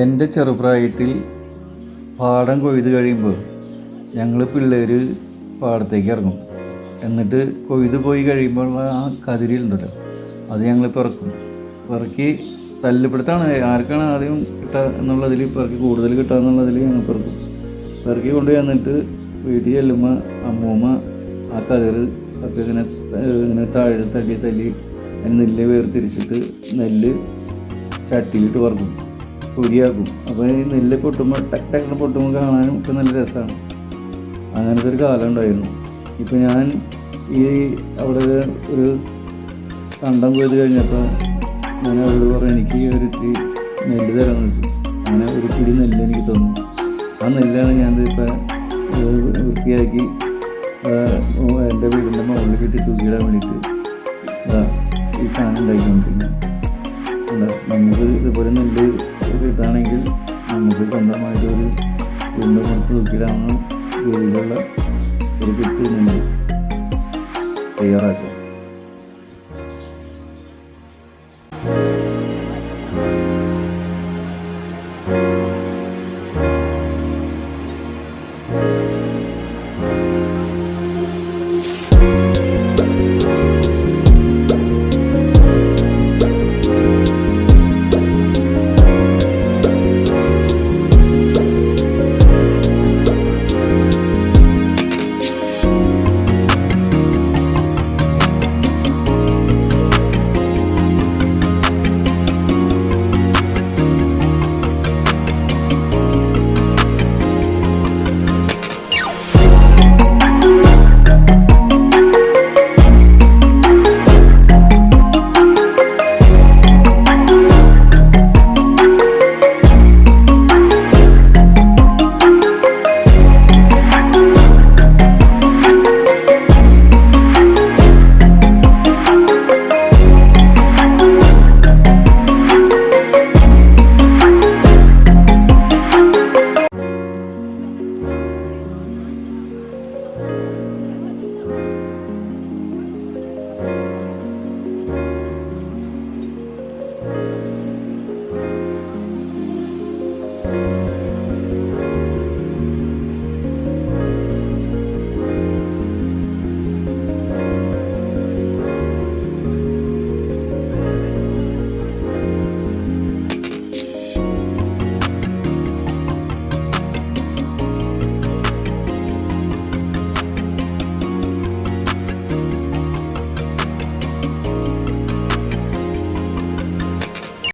എൻ്റെ ചെറുപ്രായത്തിൽ പാടം കൊയ്ത് കഴിയുമ്പോൾ ഞങ്ങൾ പിള്ളേർ പാടത്തേക്ക് ഇറങ്ങും. എന്നിട്ട് കൊയ്ത് പോയി കഴിയുമ്പോൾ ആ കതിരിലുണ്ടല്ലോ, അത് ഞങ്ങൾ പിറക്കി തല്ലുപിടുത്താണ് ആർക്കാണ് ആദ്യം കിട്ടുക എന്നുള്ളതിൽ, പിറക്കി കൂടുതൽ കിട്ടുക എന്നുള്ളതിൽ ഞങ്ങൾ പിറക്കി കൊണ്ട് ചെന്നിട്ട് വീട്ടിൽ ചെല്ലുമ്പോൾ അമ്മൂമ്മ ആ കതിർ ഒക്കെ ഇങ്ങനെ താഴെ തല്ലി അതിന് നെല്ല് വേർതിരിച്ചിട്ട് നെല്ല് ചട്ടിയിലിട്ട് വറക്കും, പൊരിയാക്കും. അപ്പോൾ ഈ നെല്ല് പൊട്ടുമ്പോൾ ടക്ക് പൊട്ടുമ്പോൾ കാണാനും ഒക്കെ നല്ല രസമാണ്. അങ്ങനത്തെ ഒരു കാലം ഉണ്ടായിരുന്നു. ഇപ്പോൾ ഞാൻ ഈ അവിടെ ഒരു കണ്ടം കൊയ്ത് കഴിഞ്ഞപ്പോൾ ഞാൻ അവരോട് പറഞ്ഞു, എനിക്ക് ഒരു ഇത്തിരി നെല്ല് തരാമെന്ന് വെച്ചു. അങ്ങനെ ഒരു പിടി നെല്ല് എനിക്ക് തന്നു. ആ നെല്ലാണ് ഞാനിപ്പോൾ വൃത്തിയാക്കി എൻ്റെ വീടിൻ്റെ മുകളിൽ കെട്ടി തൂക്കിയിടാൻ വേണ്ടിയിട്ട് ഈ സാധനം ഉണ്ടാക്കിക്കൊണ്ടിരിക്കുന്നത്. നമുക്ക് ഇതുപോലെ നെല്ല് കിട്ടുകയാണെങ്കിൽ നമുക്ക് സ്വന്തമായിട്ടൊരു വീടിൻ്റെ പുറത്ത് തൂക്കിയിടാവുന്ന രീതിയിലുള്ള ഒരു കിറ്റ് നെല്ല് തയ്യാറാക്കുക.